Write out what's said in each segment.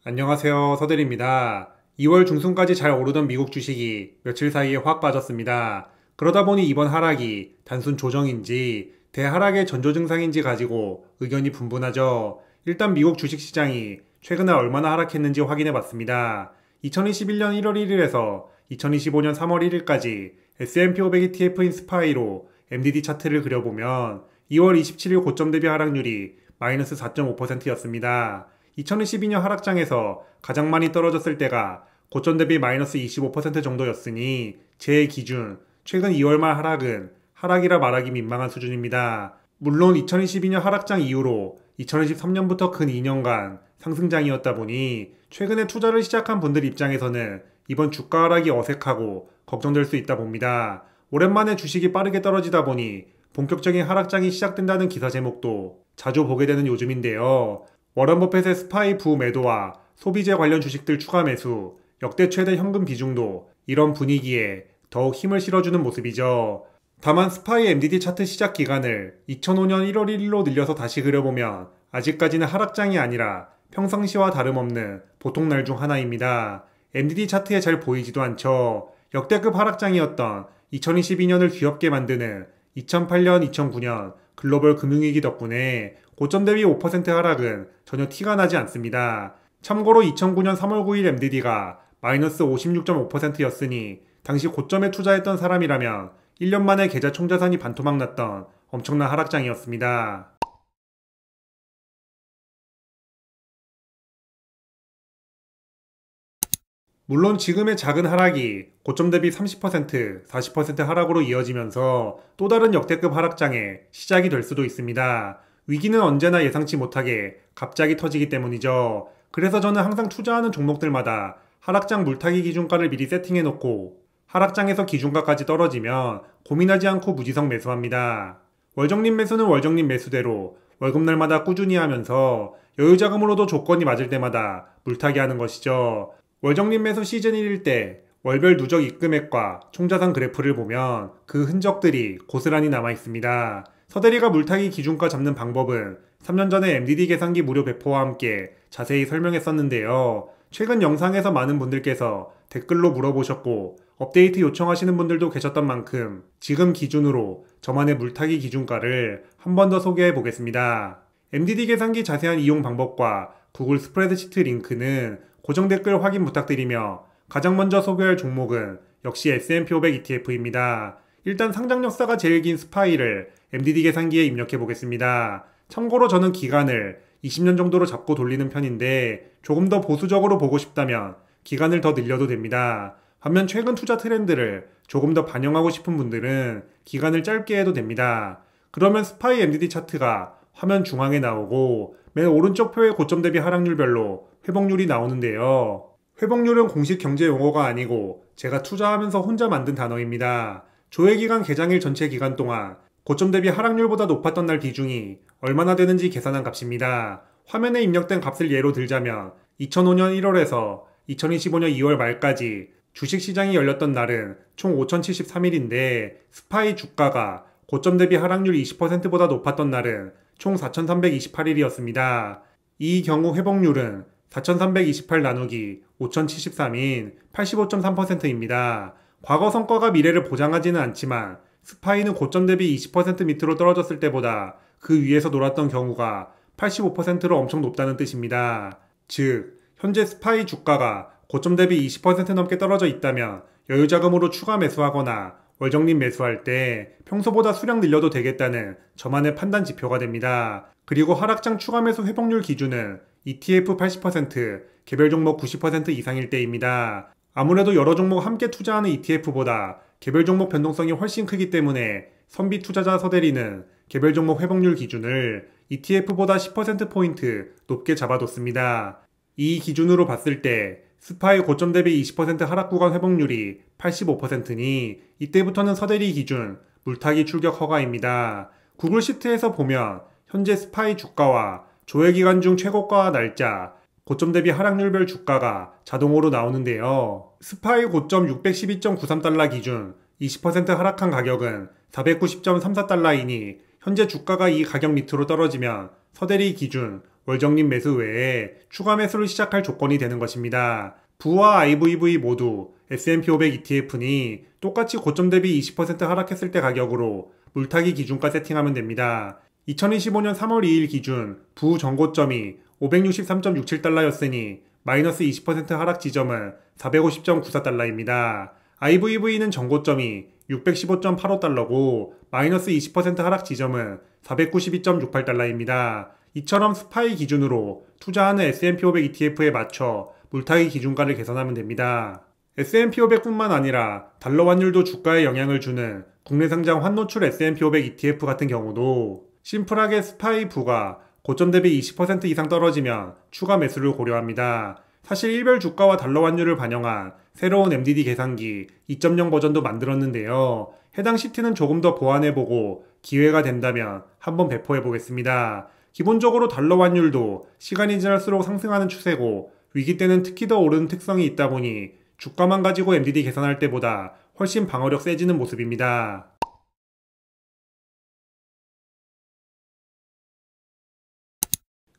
안녕하세요. 서대리입니다. 2월 중순까지 잘 오르던 미국 주식이 며칠 사이에 확 빠졌습니다. 그러다 보니 이번 하락이 단순 조정인지 대하락의 전조 증상인지 가지고 의견이 분분하죠. 일단 미국 주식시장이 최근에 얼마나 하락했는지 확인해 봤습니다. 2021년 1월 1일에서 2025년 3월 1일까지 S&P 500 ETF인 스파이로 MDD 차트를 그려보면 2월 27일 고점 대비 하락률이 마이너스 4.5%였습니다. 2022년 하락장에서 가장 많이 떨어졌을 때가 고점 대비 마이너스 25% 정도였으니 제 기준 최근 2월 말 하락은 하락이라 말하기 민망한 수준입니다. 물론 2022년 하락장 이후로 2023년부터 근 2년간 상승장이었다 보니 최근에 투자를 시작한 분들 입장에서는 이번 주가 하락이 어색하고 걱정될 수 있다 봅니다. 오랜만에 주식이 빠르게 떨어지다 보니 본격적인 하락장이 시작된다는 기사 제목도 자주 보게 되는 요즘인데요. 워런 버핏의 스파이 부매도와 소비재 관련 주식들 추가 매수, 역대 최대 현금 비중도 이런 분위기에 더욱 힘을 실어주는 모습이죠. 다만 스파이 MDD 차트 시작 기간을 2005년 1월 1일로 늘려서 다시 그려보면 아직까지는 하락장이 아니라 평상시와 다름없는 보통 날 중 하나입니다. MDD 차트에 잘 보이지도 않죠. 역대급 하락장이었던 2022년을 귀엽게 만드는 2008년, 2009년 글로벌 금융위기 덕분에 고점 대비 5% 하락은 전혀 티가 나지 않습니다. 참고로 2009년 3월 9일 MDD가 마이너스 56.5%였으니 당시 고점에 투자했던 사람이라면 1년 만에 계좌 총자산이 반토막 났던 엄청난 하락장이었습니다. 물론 지금의 작은 하락이 고점 대비 30%, 40% 하락으로 이어지면서 또 다른 역대급 하락장의 시작이 될 수도 있습니다. 위기는 언제나 예상치 못하게 갑자기 터지기 때문이죠. 그래서 저는 항상 투자하는 종목들마다 하락장 물타기 기준가를 미리 세팅해놓고 하락장에서 기준가까지 떨어지면 고민하지 않고 무지성 매수합니다. 월정립 매수는 월정립 매수대로 월급날마다 꾸준히 하면서 여유자금으로도 조건이 맞을 때마다 물타기 하는 것이죠. 월정립 매수 시즌 1일 때 월별 누적 입금액과 총자산 그래프를 보면 그 흔적들이 고스란히 남아 있습니다. 서대리가 물타기 기준가 잡는 방법은 3년 전에 MDD 계산기 무료 배포와 함께 자세히 설명했었는데요. 최근 영상에서 많은 분들께서 댓글로 물어보셨고 업데이트 요청하시는 분들도 계셨던 만큼 지금 기준으로 저만의 물타기 기준가를 한 번 더 소개해 보겠습니다. MDD 계산기 자세한 이용 방법과 구글 스프레드시트 링크는 고정 댓글 확인 부탁드리며 가장 먼저 소개할 종목은 역시 S&P 500 ETF입니다. 일단 상장 역사가 제일 긴 스파이를 MDD 계산기에 입력해 보겠습니다. 참고로 저는 기간을 20년 정도로 잡고 돌리는 편인데 조금 더 보수적으로 보고 싶다면 기간을 더 늘려도 됩니다. 반면 최근 투자 트렌드를 조금 더 반영하고 싶은 분들은 기간을 짧게 해도 됩니다. 그러면 스파이 MDD 차트가 화면 중앙에 나오고 맨 오른쪽 표의 고점 대비 하락률별로 회복률이 나오는데요. 회복률은 공식 경제 용어가 아니고 제가 투자하면서 혼자 만든 단어입니다. 조회기간 개장일 전체 기간 동안 고점 대비 하락률보다 높았던 날 비중이 얼마나 되는지 계산한 값입니다. 화면에 입력된 값을 예로 들자면 2005년 1월에서 2025년 2월 말까지 주식시장이 열렸던 날은 총 5073일인데 스파이 주가가 고점 대비 하락률 20%보다 높았던 날은 총 4328일이었습니다. 이 경우 회복률은 4328 나누기 5073인 85.3%입니다. 과거 성과가 미래를 보장하지는 않지만 스파이는 고점 대비 20% 밑으로 떨어졌을 때보다 그 위에서 놀았던 경우가 85%로 엄청 높다는 뜻입니다. 즉, 현재 스파이 주가가 고점 대비 20% 넘게 떨어져 있다면 여유자금으로 추가 매수하거나 월정립 매수할 때 평소보다 수량 늘려도 되겠다는 저만의 판단 지표가 됩니다. 그리고 하락장 추가 매수 회복률 기준은 ETF 80%, 개별 종목 90% 이상일 때입니다. 아무래도 여러 종목 함께 투자하는 ETF보다 개별 종목 변동성이 훨씬 크기 때문에 선비 투자자 서대리는 개별 종목 회복률 기준을 ETF보다 10%포인트 높게 잡아뒀습니다. 이 기준으로 봤을 때 스파이 고점 대비 20% 하락 구간 회복률이 85%니 이때부터는 서대리 기준 물타기 출격 허가입니다. 구글 시트에서 보면 현재 스파이 주가와 조회기간 중 최고가 날짜, 고점 대비 하락률별 주가가 자동으로 나오는데요. 스파이 고점 612.93달러 기준 20% 하락한 가격은 490.34달러이니 현재 주가가 이 가격 밑으로 떨어지면 서대리 기준 월정립 매수 외에 추가 매수를 시작할 조건이 되는 것입니다. 부와 IVV 모두 S&P 500 ETF니 똑같이 고점 대비 20% 하락했을 때 가격으로 물타기 기준가 세팅하면 됩니다. 2025년 3월 2일 기준 부 전고점이 563.67달러였으니 마이너스 20% 하락 지점은 450.94달러입니다. IVV는 전고점이 615.85달러고 마이너스 20% 하락 지점은 492.68달러입니다. 이처럼 스파이 기준으로 투자하는 S&P 500 ETF에 맞춰 물타기 기준가를 계산하면 됩니다. S&P 500뿐만 아니라 달러 환율도 주가에 영향을 주는 국내 상장 환노출 S&P 500 ETF 같은 경우도 심플하게 스파이 부가 고점 대비 20% 이상 떨어지면 추가 매수를 고려합니다. 사실 일별 주가와 달러 환율을 반영한 새로운 MDD 계산기 2.0 버전도 만들었는데요. 해당 시트는 조금 더 보완해보고 기회가 된다면 한번 배포해보겠습니다. 기본적으로 달러 환율도 시간이 지날수록 상승하는 추세고 위기 때는 특히 더 오르는 특성이 있다 보니 주가만 가지고 MDD 계산할 때보다 훨씬 방어력 세지는 모습입니다.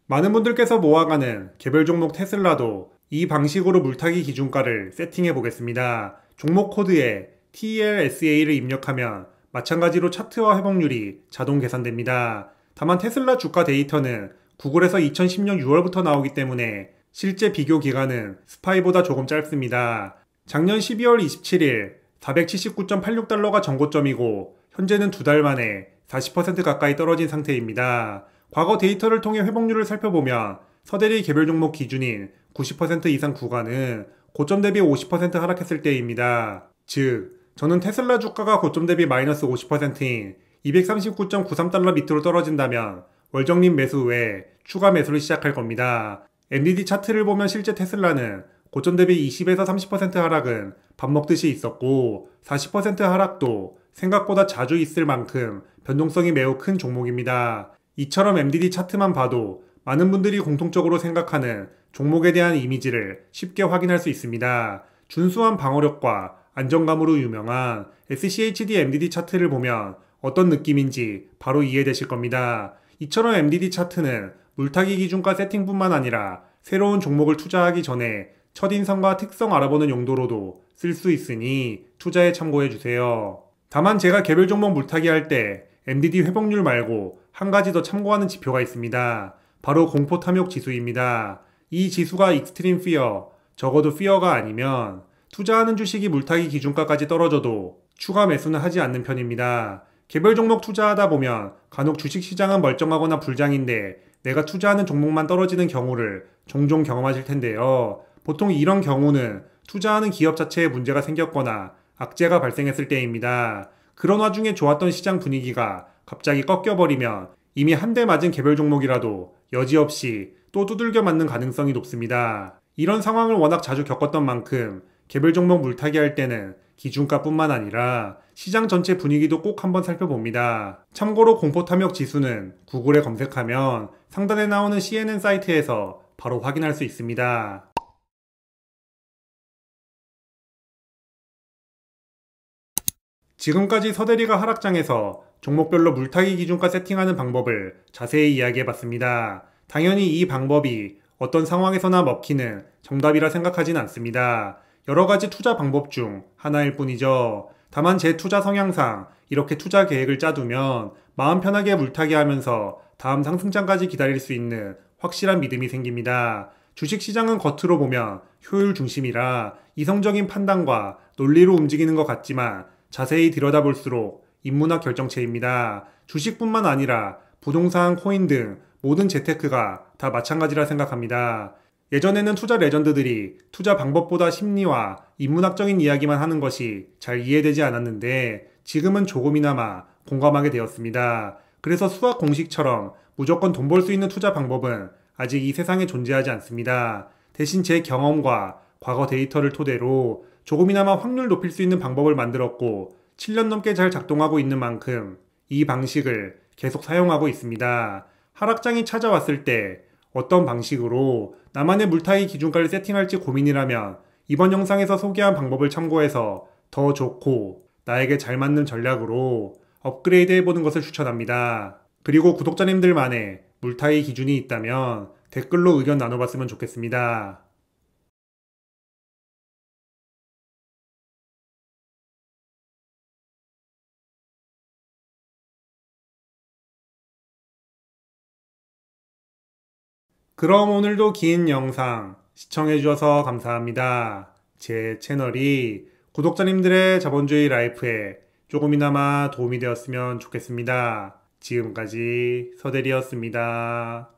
많은 분들께서 모아가는 개별 종목 테슬라도 이 방식으로 물타기 기준가를 세팅해 보겠습니다. 종목 코드에 TLSA를 입력하면 마찬가지로 차트와 회복률이 자동 계산됩니다. 다만 테슬라 주가 데이터는 구글에서 2010년 6월부터 나오기 때문에 실제 비교 기간은 스파이보다 조금 짧습니다. 작년 12월 27일 479.86달러가 전고점이고 현재는 2달 만에 40% 가까이 떨어진 상태입니다. 과거 데이터를 통해 회복률을 살펴보면 서대리 개별 종목 기준인 90% 이상 구간은 고점 대비 50% 하락했을 때입니다. 즉, 저는 테슬라 주가가 고점 대비 마이너스 50%인 239.93달러 밑으로 떨어진다면 월정립 매수 외에 추가 매수를 시작할 겁니다. MDD 차트를 보면 실제 테슬라는 고점 대비 20에서 30% 하락은 밥 먹듯이 있었고 40% 하락도 생각보다 자주 있을 만큼 변동성이 매우 큰 종목입니다. 이처럼 MDD 차트만 봐도 많은 분들이 공통적으로 생각하는 종목에 대한 이미지를 쉽게 확인할 수 있습니다. 준수한 방어력과 안정감으로 유명한 SCHD MDD 차트를 보면 어떤 느낌인지 바로 이해되실 겁니다. 이처럼 MDD 차트는 물타기 기준가 세팅뿐만 아니라 새로운 종목을 투자하기 전에 첫인상과 특성 알아보는 용도로도 쓸 수 있으니 투자에 참고해주세요. 다만 제가 개별 종목 물타기 할 때 MDD 회복률 말고 한 가지 더 참고하는 지표가 있습니다. 바로 공포 탐욕 지수입니다. 이 지수가 익스트림 피어, 적어도 피어가 아니면 투자하는 주식이 물타기 기준가까지 떨어져도 추가 매수는 하지 않는 편입니다. 개별 종목 투자하다 보면 간혹 주식시장은 멀쩡하거나 불장인데 내가 투자하는 종목만 떨어지는 경우를 종종 경험하실 텐데요. 보통 이런 경우는 투자하는 기업 자체에 문제가 생겼거나 악재가 발생했을 때입니다. 그런 와중에 좋았던 시장 분위기가 갑자기 꺾여버리면 이미 한 대 맞은 개별 종목이라도 여지없이 또 두들겨 맞는 가능성이 높습니다. 이런 상황을 워낙 자주 겪었던 만큼 개별 종목 물타기 할 때는 기준가뿐만 아니라 시장 전체 분위기도 꼭 한번 살펴봅니다. 참고로 공포탐욕 지수는 구글에 검색하면 상단에 나오는 CNN 사이트에서 바로 확인할 수 있습니다. 지금까지 서대리가 하락장에서 종목별로 물타기 기준가 세팅하는 방법을 자세히 이야기해봤습니다. 당연히 이 방법이 어떤 상황에서나 먹히는 정답이라 생각하진 않습니다. 여러가지 투자 방법 중 하나일 뿐이죠. 다만 제 투자 성향상 이렇게 투자 계획을 짜두면 마음 편하게 물타기 하면서 다음 상승장까지 기다릴 수 있는 확실한 믿음이 생깁니다. 주식시장은 겉으로 보면 효율 중심이라 이성적인 판단과 논리로 움직이는 것 같지만 자세히 들여다볼수록 인문학 결정체입니다. 주식뿐만 아니라 부동산, 코인 등 모든 재테크가 다 마찬가지라 생각합니다. 예전에는 투자 레전드들이 투자 방법보다 심리와 인문학적인 이야기만 하는 것이 잘 이해되지 않았는데 지금은 조금이나마 공감하게 되었습니다. 그래서 수학 공식처럼 무조건 돈 벌 수 있는 투자 방법은 아직 이 세상에 존재하지 않습니다. 대신 제 경험과 과거 데이터를 토대로 조금이나마 확률 높일 수 있는 방법을 만들었고 7년 넘게 잘 작동하고 있는 만큼 이 방식을 계속 사용하고 있습니다. 하락장이 찾아왔을 때 어떤 방식으로 나만의 물타기 기준가를 세팅할지 고민이라면 이번 영상에서 소개한 방법을 참고해서 더 좋고 나에게 잘 맞는 전략으로 업그레이드 해보는 것을 추천합니다. 그리고 구독자님들만의 물타기 기준이 있다면 댓글로 의견 나눠봤으면 좋겠습니다. 그럼 오늘도 긴 영상 시청해주셔서 감사합니다. 제 채널이 구독자님들의 자본주의 라이프에 조금이나마 도움이 되었으면 좋겠습니다. 지금까지 서대리였습니다.